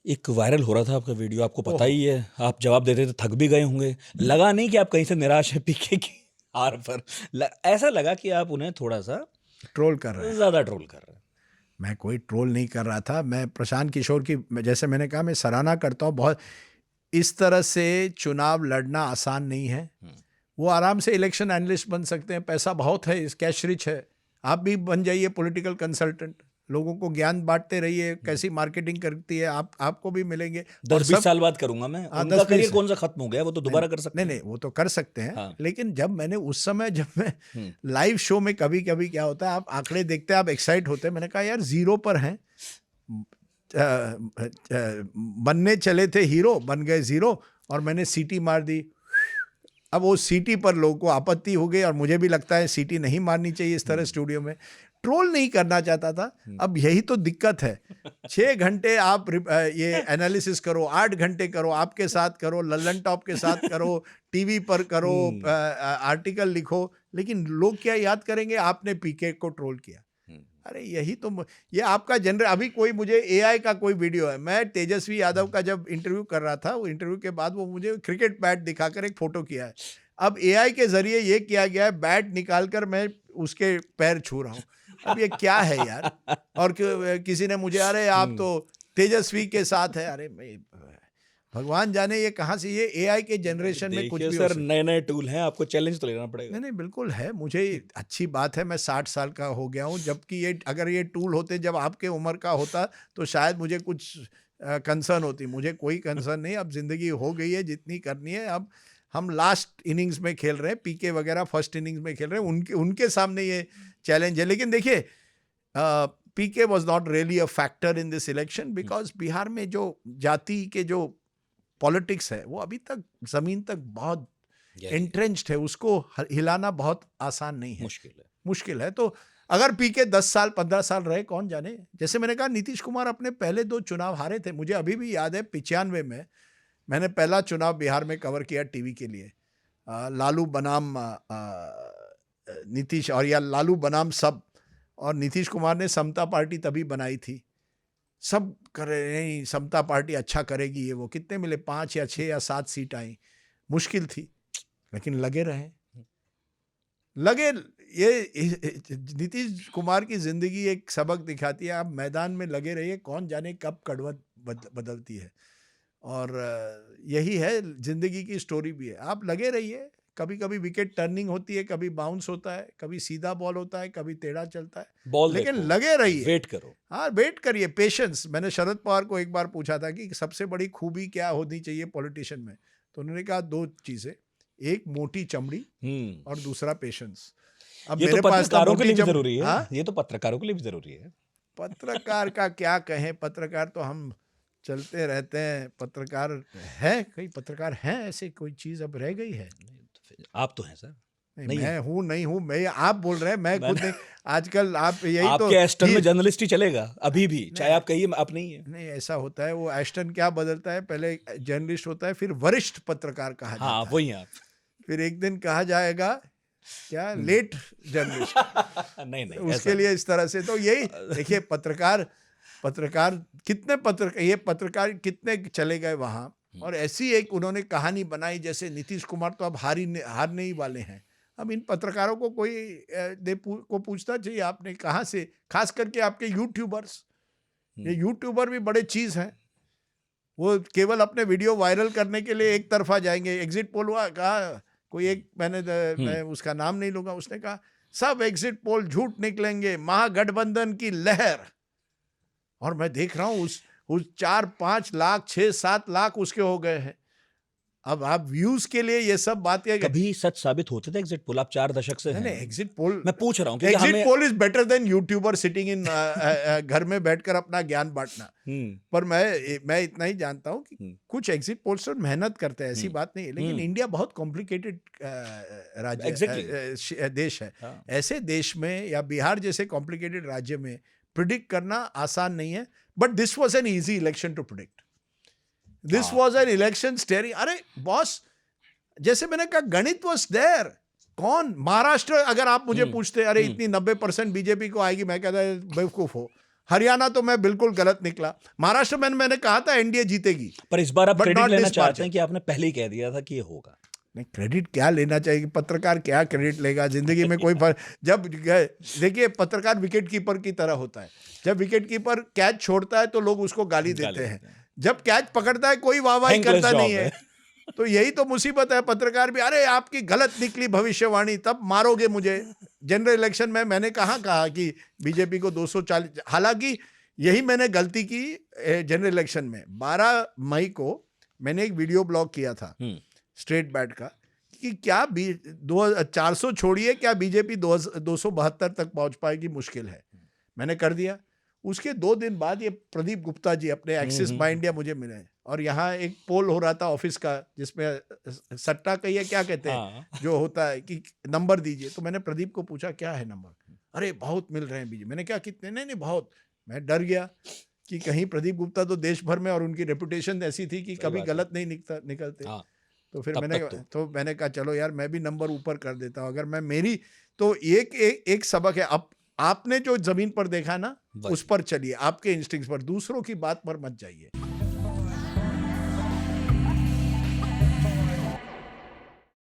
एक वायरल हो रहा था आपका वीडियो, आपको पता ही है, आप जवाब देते थे, थक भी गए होंगे। लगा नहीं कि आप कहीं से निराश है पीके की हार पर? ऐसा लगा कि आप उन्हें थोड़ा सा ट्रोल कर रहे हैं। ज्यादा ट्रोल कर रहे हैं। मैं कोई ट्रोल नहीं कर रहा था। मैं प्रशांत किशोर की, जैसे मैंने कहा, मैं सराहना करता हूँ बहुत। इस तरह से चुनाव लड़ना आसान नहीं है। वो आराम से इलेक्शन एनालिस्ट बन सकते हैं, पैसा बहुत है, इस कैश रिच है। आप भी बन जाइए पॉलिटिकल कंसल्टेंट, लोगों को ज्ञान बांटते रहिए, कैसी मार्केटिंग करती है, आपको भी मिलेंगे। और 10-20 सब, साल बाद करूंगा मैं। हाँ, उनका 10-20 करियर कौन सा खत्म हो गया, वो तो नहीं दोबारा कर सकते नहीं हैं। नहीं, वो तो कर सकते हैं। हाँ। लेकिन जब मैंने उस समय, जब मैं हम्म। लाइव शो में, कभी कभी क्या होता है, आप आंकड़े देखते हैं, आप एक्साइट होते हैं। मैंने कहा यार, जीरो पर हैं, बनने चले थे हीरो, बन गए जीरो, और मैंने सीटी मार दी। अब वो सीटी पर लोगों को आपत्ति हो गई, और मुझे भी लगता है सीटी नहीं मारनी चाहिए इस तरह स्टूडियो में। ट्रोल नहीं करना चाहता था। अब यही तो दिक्कत है। 6 घंटे आप ये एनालिसिस करो, 8 घंटे करो, आपके साथ करो, लल्लन टॉप के साथ करो, टीवी पर करो, आर्टिकल लिखो, लेकिन लोग क्या याद करेंगे, आपने पीके को ट्रोल किया। अरे यही तो, ये आपका जनरल। अभी कोई मुझे एआई का कोई वीडियो है, मैं तेजस्वी यादव का जब इंटरव्यू कर रहा था, वो इंटरव्यू के बाद वो मुझे क्रिकेट बैट दिखाकर एक फोटो किया है। अब एआई के जरिए ये किया गया है, बैट निकालकर मैं उसके पैर छू रहा हूँ। अब ये क्या है यार? और किसी ने मुझे, अरे आप तो तेजस्वी के साथ है। अरे मैं, भगवान जाने ये कहाँ से, ये एआई के जनरेशन में कुछ भी हो सर, सकता है। नए नए टूल हैं, आपको चैलेंज तो लेना पड़ेगा। नहीं नहीं, बिल्कुल है। मुझे अच्छी बात है, मैं 60 साल का हो गया हूँ, जबकि ये, अगर ये टूल होते जब आपके उम्र का होता, तो शायद मुझे कुछ कंसर्न होती। मुझे कोई कंसर्न नहीं। अब जिंदगी हो गई है, जितनी करनी है। अब हम लास्ट इनिंग्स में खेल रहे हैं, पीके वगैरह फर्स्ट इनिंग्स में खेल रहे हैं, उनके सामने ये चैलेंज है। लेकिन देखिए, PK was not really a factor in this election, because Bihar में जो जाति के जो पॉलिटिक्स है, वो अभी तक जमीन तक बहुत एंट्रेंच्ड है। उसको हिलाना बहुत आसान नहीं है, मुश्किल है। तो अगर पीके 10 साल 15 साल रहे, कौन जाने। जैसे मैंने कहा, नीतीश कुमार अपने पहले 2 चुनाव हारे थे। मुझे अभी भी याद है, 95 में मैंने पहला चुनाव बिहार में कवर किया टीवी के लिए। लालू बनाम नीतीश, और या लालू बनाम सब, और नीतीश कुमार ने समता पार्टी तभी बनाई थी। सब करे नहीं, समता पार्टी अच्छा करेगी, ये वो। कितने मिले? 5 या 6 या 7 सीट आई। मुश्किल थी, लेकिन लगे रहे, लगे। ये नीतीश कुमार की जिंदगी एक सबक दिखाती है। आप मैदान में लगे रहिए, कौन जाने कब कड़वत बदलती है। और यही है, जिंदगी की स्टोरी भी है। आप लगे रहिए। कभी कभी विकेट टर्निंग होती है, कभी बाउंस होता है, कभी सीधा बॉल होता है, कभी टेढ़ा चलता है, लेकिन लगे रहिए, वेट करो। हाँ, वेट करिए, पेशेंस। मैंने शरद पवार को एक बार पूछा था कि सबसे बड़ी खूबी क्या होनी चाहिए पॉलिटिशियन में, तो उन्होंने कहा 2 चीजें, एक मोटी चमड़ी और दूसरा पेशेंस। अब ये मेरे तो पास पत्रकारों के लिए भी चमड़ी, जरूरी है। हाँ? ये तो पत्रकारों के लिए भी जरूरी है। पत्रकार का क्या कहें, पत्रकार तो हम चलते रहते हैं। पत्रकार है, कई पत्रकार हैं, ऐसे कोई चीज अब रह गई है? आप तो हैं सर। नहीं, मैं हूँ नहीं हूँ, मैं, आप बोल रहे हैं, मैं खुद नहीं। आजकल आप यही तो, आपके एस्टन में जर्नलिस्ट ही चलेगा अभी भी, चाहे आप कहिए आप नहीं है। नहीं, ऐसा होता है। वो एस्टन क्या बदलता है, पहले जर्नलिस्ट होता है, फिर वरिष्ठ पत्रकार कहा जाता है। हाँ, वही आप। फिर एक दिन कहा जाएगा क्या, लेट जर्नलिस्ट। नहीं नहीं, उसके लिए इस तरह से। तो यही देखिए, पत्रकार कितने ये पत्रकार कितने चले गए वहां। और ऐसी एक उन्होंने कहानी बनाई, जैसे नीतीश कुमार तो अब हारने ही वाले हैं। अब इन पत्रकारों को कोई को पूछना चाहिए, आपने कहाँ से, खास करके आपके यूट्यूबर्स। ये यूट्यूबर भी बड़े चीज हैं। वो केवल अपने वीडियो वायरल करने के लिए एक तरफा जाएंगे। एग्जिट पोल हुआ, कहा कोई एक, मैं उसका नाम नहीं लूंगा, उसने कहा सब एग्जिट पोल झूठ निकलेंगे, महागठबंधन की लहर। और मैं देख रहा हूँ उस 4-5 लाख 6-7 लाख उसके हो गए हैं। अब आप व्यूज के लिए ये सब बातें, कभी सच साबित होते थे एग्जिट पोल? आप 4 दशक से हैं। नहीं, एग्जिट पोल, मैं पूछ रहा हूँ, exit pole is better than YouTuber sitting in घर में बैठकर अपना ज्ञान बांटना। पर मैं इतना ही जानता हूँ कि कुछ एग्जिट पोल्स तो मेहनत करते हैं, ऐसी बात नहीं है। लेकिन इंडिया बहुत कॉम्प्लिकेटेड देश है। ऐसे देश में, या बिहार जैसे कॉम्प्लिकेटेड राज्य में प्रिडिक्ट करना आसान नहीं है। But this was an easy election to predict. This was an election steering. अरे बॉस, जैसे मैंने कहा, गणित वॉज देयर। कौन, महाराष्ट्र, अगर आप मुझे पूछते, अरे इतनी 90% बीजेपी को आएगी, मैं कहता बेवकूफ हो। हरियाणा तो मैं बिल्कुल गलत निकला। महाराष्ट्र में मैंने कहा था एनडीए जीतेगी। पर इस बार आप But क्रेडिट not लेना this चाहते margin. हैं कि आपने पहले ही कह दिया था कि ये होगा। नहीं, क्रेडिट क्या लेना चाहिए? पत्रकार क्या क्रेडिट लेगा? जिंदगी में कोई फर्क जब देखिए, पत्रकार विकेट कीपर की तरह होता है। जब विकेट कीपर कैच छोड़ता है तो लोग उसको गाली देते हैं, जब कैच पकड़ता है कोई वाहवाही Thankless करता job नहीं है। तो यही तो मुसीबत है। पत्रकार भी, अरे आपकी गलत निकली भविष्यवाणी, तब मारोगे मुझे। जनरल इलेक्शन में मैंने कहा कि बीजेपी को 240, हालांकि यही मैंने गलती की जनरल इलेक्शन में। 12 मई को मैंने एक वीडियो ब्लॉग किया था स्ट्रेट बैट का कि क्या 400 छोड़िए, क्या बीजेपी 272 तक पहुंच पाएगी? मुश्किल है। मैंने कर दिया। उसके 2 दिन बाद ये प्रदीप गुप्ता जी अपने एक्सिस माइंड इंडिया मुझे मिले, और यहाँ एक पोल हो रहा था ऑफिस का, जिसमें सट्टा कहिए क्या कहते हैं, जो होता है कि नंबर दीजिए। तो मैंने प्रदीप को पूछा क्या है नंबर? अरे बहुत मिल रहे हैं बीजेपी। मैंने कहा कितने? नहीं बहुत। मैं डर गया कि कहीं प्रदीप गुप्ता तो देश भर में, और उनकी रेपुटेशन ऐसी थी कि कभी गलत नहीं निकलते। तो फिर मैंने कहा चलो यार, मैं भी नंबर ऊपर कर देता हूँ। अगर मैं मेरी तो एक सबक है, अब आपने जो जमीन पर देखा ना, उस पर चलिए, आपके इंस्टिंक्ट्स पर, दूसरों की बात पर मत जाइए।